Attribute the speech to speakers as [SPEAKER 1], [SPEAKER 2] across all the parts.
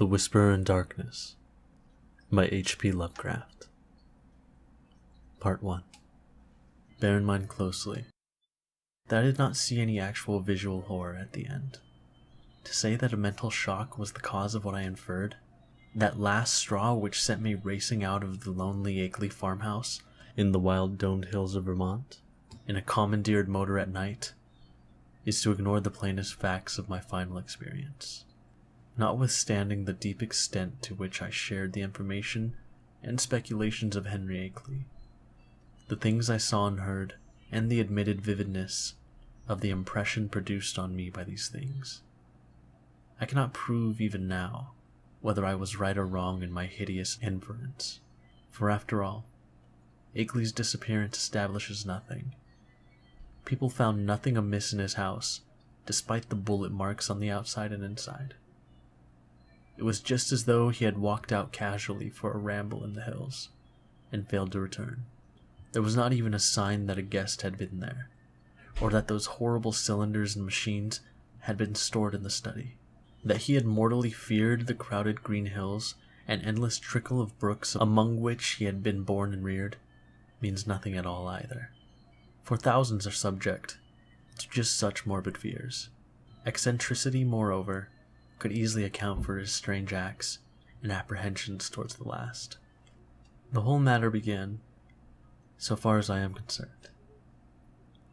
[SPEAKER 1] The Whisperer in Darkness by H.P. Lovecraft. Part 1. Bear in mind closely that I did not see any actual visual horror at the end. To say that a mental shock was the cause of what I inferred, that last straw which sent me racing out of the lonely Akeley farmhouse in the wild domed hills of Vermont, in a commandeered motor at night, is to ignore the plainest facts of my final experience. Notwithstanding the deep extent to which I shared the information and speculations of Henry Akeley, the things I saw and heard, and the admitted vividness of the impression produced on me by these things, I cannot prove even now whether I was right or wrong in my hideous inference, for after all, Akeley's disappearance establishes nothing. People found nothing amiss in his house, despite the bullet marks on the outside and inside. It was just as though he had walked out casually for a ramble in the hills, and failed to return. There was not even a sign that a guest had been there, or that those horrible cylinders and machines had been stored in the study. That he had mortally feared the crowded green hills and endless trickle of brooks among which he had been born and reared means nothing at all either, for thousands are subject to just such morbid fears. Eccentricity, moreover, could easily account for his strange acts and apprehensions towards the last. The whole matter began, so far as I am concerned,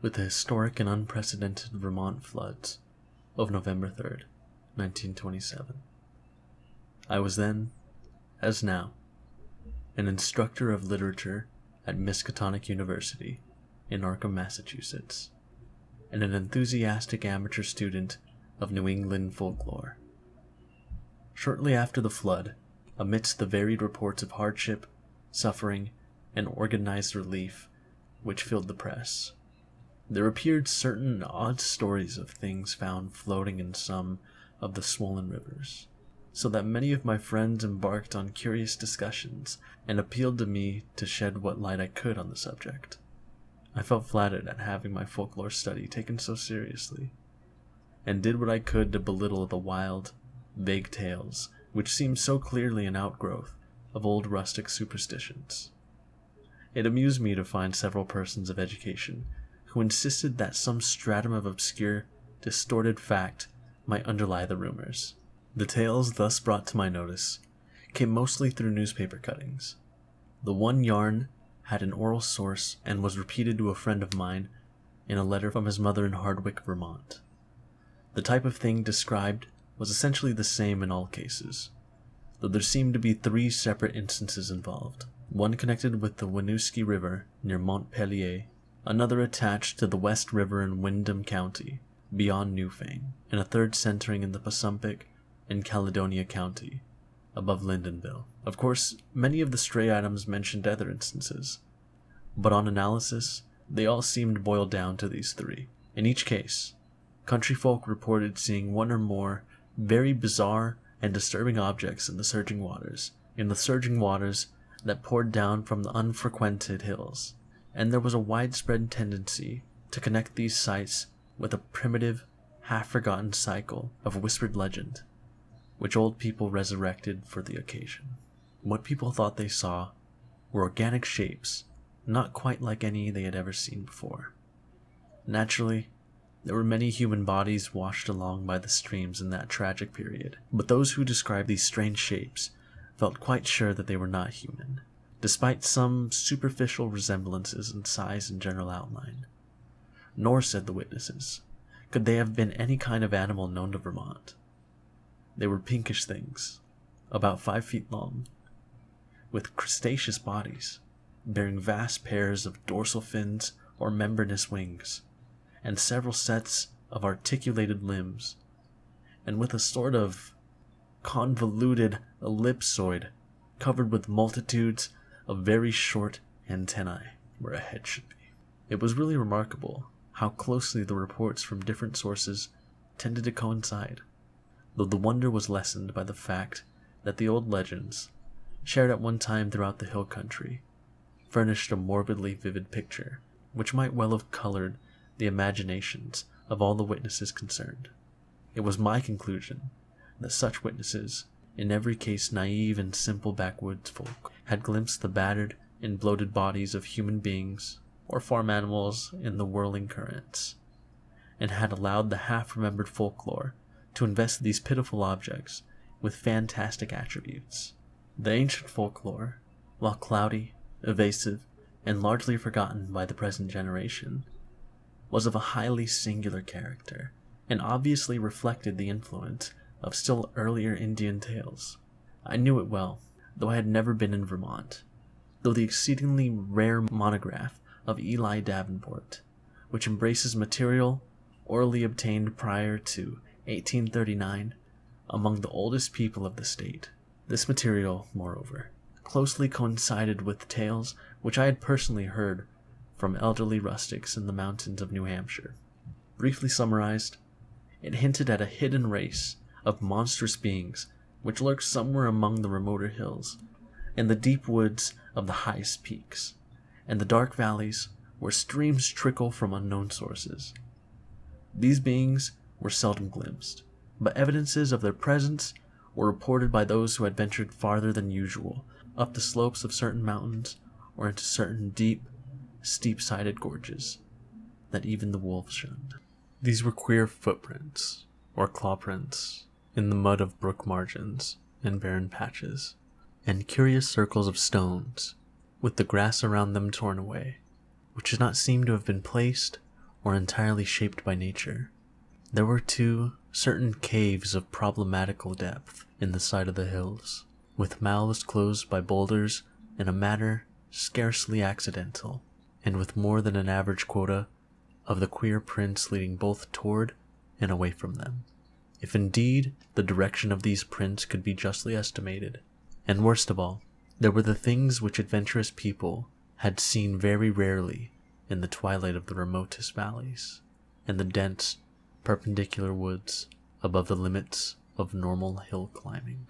[SPEAKER 1] with the historic and unprecedented Vermont floods of November 3rd, 1927. I was then, as now, an instructor of literature at Miskatonic University in Arkham, Massachusetts, and an enthusiastic amateur student of New England folklore. Shortly after the flood, amidst the varied reports of hardship, suffering, and organized relief which filled the press, there appeared certain odd stories of things found floating in some of the swollen rivers, so that many of my friends embarked on curious discussions and appealed to me to shed what light I could on the subject. I felt flattered at having my folklore study taken so seriously, and did what I could to belittle the wild, vague tales which seemed so clearly an outgrowth of old rustic superstitions. It amused me to find several persons of education who insisted that some stratum of obscure, distorted fact might underlie the rumors. The tales thus brought to my notice came mostly through newspaper cuttings. The one yarn had an oral source and was repeated to a friend of mine in a letter from his mother in Hardwick, Vermont. The type of thing described was essentially the same in all cases, though there seemed to be three separate instances involved. One connected with the Winooski River near Montpelier, another attached to the West River in Windham County, beyond Newfane, and a third centering in the Passumpsic and Caledonia County, above Lyndonville. Of course, many of the stray items mentioned other instances, but on analysis, they all seemed boiled down to these three. In each case, country folk reported seeing one or more very bizarre and disturbing objects in the surging waters that poured down from the unfrequented hills, and there was a widespread tendency to connect these sights with a primitive, half-forgotten cycle of whispered legend, which old people resurrected for the occasion. What people thought they saw were organic shapes, not quite like any they had ever seen before. Naturally, there were many human bodies washed along by the streams in that tragic period, but those who described these strange shapes felt quite sure that they were not human, despite some superficial resemblances in size and general outline. Nor, said the witnesses, could they have been any kind of animal known to Vermont. They were pinkish things, about 5 feet long, with crustaceous bodies, bearing vast pairs of dorsal fins or membranous wings, and several sets of articulated limbs, and with a sort of convoluted ellipsoid covered with multitudes of very short antennae where a head should be. It was really remarkable how closely the reports from different sources tended to coincide, though the wonder was lessened by the fact that the old legends, shared at one time throughout the hill country, furnished a morbidly vivid picture which might well have colored the imaginations of all the witnesses concerned. It was my conclusion that such witnesses, in every case naive and simple backwoods folk, had glimpsed the battered and bloated bodies of human beings or farm animals in the whirling currents, and had allowed the half-remembered folklore to invest these pitiful objects with fantastic attributes. The ancient folklore, while cloudy, evasive, and largely forgotten by the present generation, was of a highly singular character, and obviously reflected the influence of still earlier Indian tales. I knew it well, though I had never been in Vermont, though the exceedingly rare monograph of Eli Davenport, which embraces material orally obtained prior to 1839 among the oldest people of the state. This material, moreover, closely coincided with tales which I had personally heard from elderly rustics in the mountains of New Hampshire. Briefly summarized, it hinted at a hidden race of monstrous beings which lurked somewhere among the remoter hills, in the deep woods of the highest peaks, and the dark valleys where streams trickle from unknown sources. These beings were seldom glimpsed, but evidences of their presence were reported by those who had ventured farther than usual up the slopes of certain mountains or into certain deep, steep-sided gorges that even the wolves shunned. These were queer footprints, or claw prints, in the mud of brook margins and barren patches, and curious circles of stones, with the grass around them torn away, which did not seem to have been placed or entirely shaped by nature. There were, too, certain caves of problematical depth in the side of the hills, with mouths closed by boulders in a manner scarcely accidental, and with more than an average quota of the queer prints leading both toward and away from them, if indeed the direction of these prints could be justly estimated. And worst of all, there were the things which adventurous people had seen very rarely in the twilight of the remotest valleys, and the dense, perpendicular woods above the limits of normal hill climbing.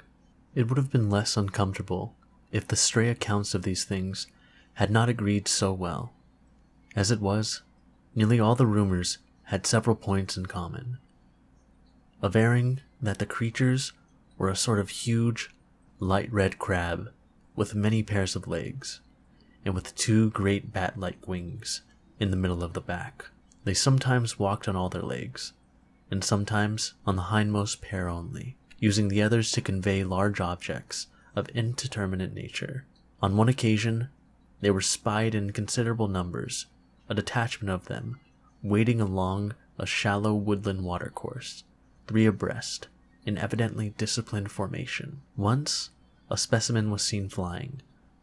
[SPEAKER 1] It would have been less uncomfortable if the stray accounts of these things had not agreed so well. As it was, nearly all the rumors had several points in common, averring that the creatures were a sort of huge, light red crab with many pairs of legs, and with two great bat-like wings in the middle of the back. They sometimes walked on all their legs, and sometimes on the hindmost pair only, using the others to convey large objects of indeterminate nature. On one occasion, they were spied in considerable numbers, a detachment of them wading along a shallow woodland watercourse, 3 abreast, in evidently disciplined formation. Once, a specimen was seen flying,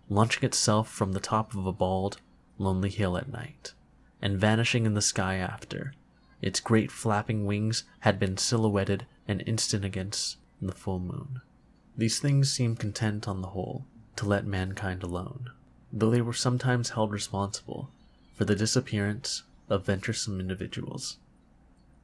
[SPEAKER 1] launching itself from the top of a bald, lonely hill at night, and vanishing in the sky after its great flapping wings had been silhouetted an instant against the full moon. These things seemed content on the whole to let mankind alone, though they were sometimes held responsible for the disappearance of venturesome individuals,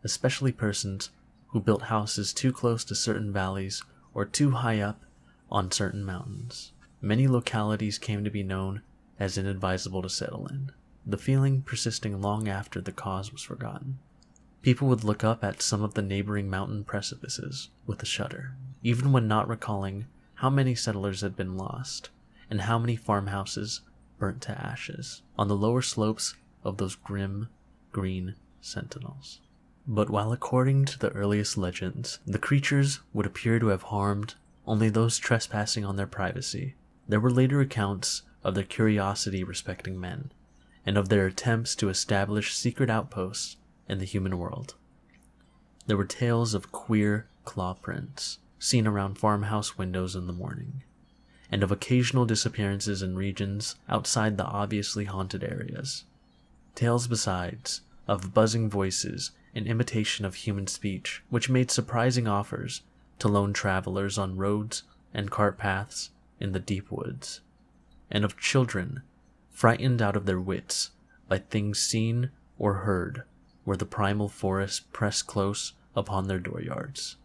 [SPEAKER 1] especially persons who built houses too close to certain valleys or too high up on certain mountains. Many localities came to be known as inadvisable to settle in, the feeling persisting long after the cause was forgotten. People would look up at some of the neighboring mountain precipices with a shudder, even when not recalling how many settlers had been lost and how many farmhouses burnt to ashes on the lower slopes of those grim, green sentinels. But while according to the earliest legends, the creatures would appear to have harmed only those trespassing on their privacy, there were later accounts of their curiosity respecting men, and of their attempts to establish secret outposts in the human world. There were tales of queer claw prints seen around farmhouse windows in the morning, and of occasional disappearances in regions outside the obviously haunted areas. Tales besides of buzzing voices in imitation of human speech, which made surprising offers to lone travelers on roads and cart paths in the deep woods, and of children frightened out of their wits by things seen or heard where the primal forest pressed close upon their dooryards.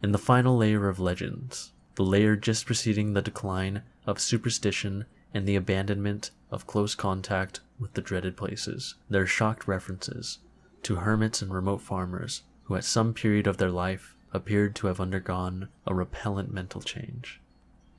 [SPEAKER 1] In the final layer of legends, the layer just preceding the decline of superstition and the abandonment of close contact with the dreaded places, there are shocked references to hermits and remote farmers who at some period of their life appeared to have undergone a repellent mental change,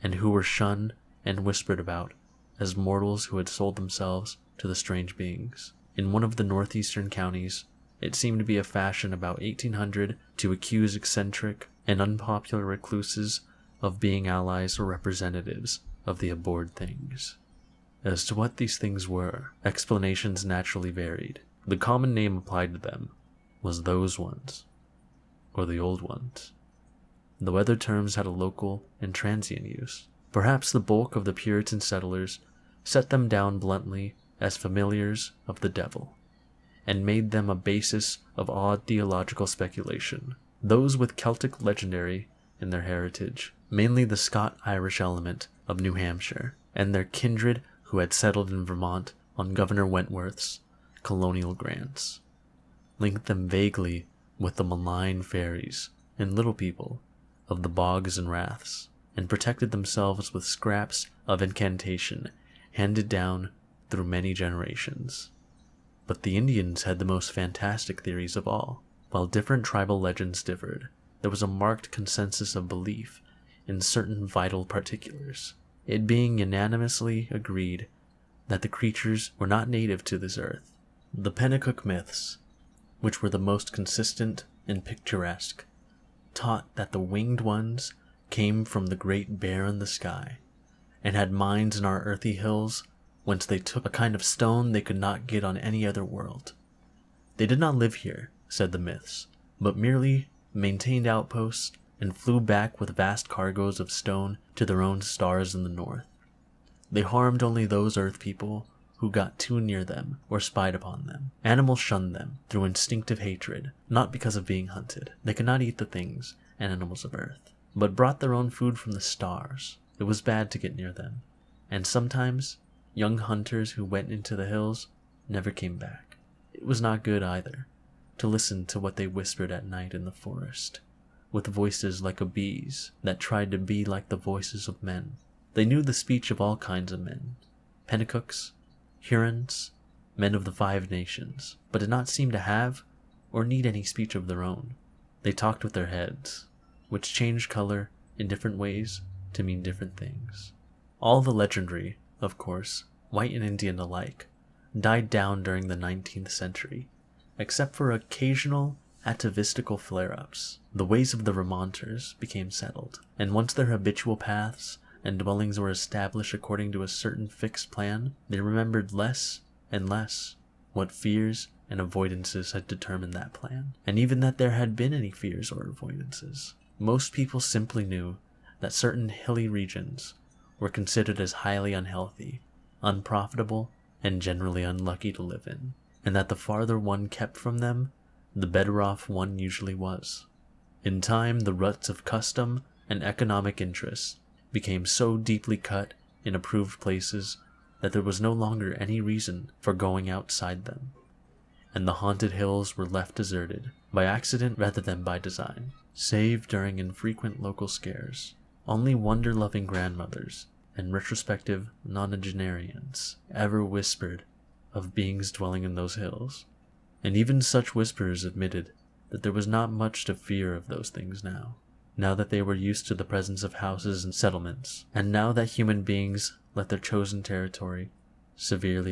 [SPEAKER 1] and who were shunned and whispered about as mortals who had sold themselves to the strange beings. In one of the northeastern counties, it seemed to be a fashion about 1800 to accuse eccentric and unpopular recluses of being allies or representatives of the abhorred things. As to what these things were, explanations naturally varied. The common name applied to them was those ones, or the old ones, though other terms had a local and transient use. Perhaps the bulk of the Puritan settlers set them down bluntly as familiars of the devil, and made them a basis of odd theological speculation. Those with Celtic legendary in their heritage, mainly the Scot-Irish element of New Hampshire, and their kindred who had settled in Vermont on Governor Wentworth's colonial grants, linked them vaguely with the malign fairies and little people of the bogs and raths, and protected themselves with scraps of incantation handed down through many generations. But the Indians had the most fantastic theories of all. While different tribal legends differed, there was a marked consensus of belief in certain vital particulars, it being unanimously agreed that the creatures were not native to this earth. The Pennacook myths, which were the most consistent and picturesque, taught that the winged ones came from the great bear in the sky, and had mines in our earthy hills whence they took a kind of stone they could not get on any other world. They did not live here, said the myths, but merely maintained outposts and flew back with vast cargoes of stone to their own stars in the north. They harmed only those earth people who got too near them or spied upon them. Animals shunned them through instinctive hatred, not because of being hunted. They could not eat the things and animals of earth, but brought their own food from the stars. It was bad to get near them, and sometimes young hunters who went into the hills never came back. It was not good either to listen to what they whispered at night in the forest, with voices like a bee's that tried to be like the voices of men. They knew the speech of all kinds of men, Pennacooks, Hurons, men of the 5 nations, but did not seem to have or need any speech of their own. They talked with their heads, which changed color in different ways to mean different things. All the legendary, of course, white and Indian alike, died down during the 19th century, except for occasional atavistical flare-ups. The ways of the Vermonters became settled, and once their habitual paths and dwellings were established according to a certain fixed plan, they remembered less and less what fears and avoidances had determined that plan, and even that there had been any fears or avoidances. Most people simply knew that certain hilly regions were considered as highly unhealthy, unprofitable, and generally unlucky to live in, and that the farther one kept from them, the better off one usually was. In time, the ruts of custom and economic interest became so deeply cut in approved places that there was no longer any reason for going outside them, and the haunted hills were left deserted, by accident rather than by design, save during infrequent local scares. Only wonder-loving grandmothers and retrospective nonagenarians ever whispered of beings dwelling in those hills, and even such whisperers admitted that there was not much to fear of those things now that they were used to the presence of houses and settlements, and now that human beings let their chosen territory severely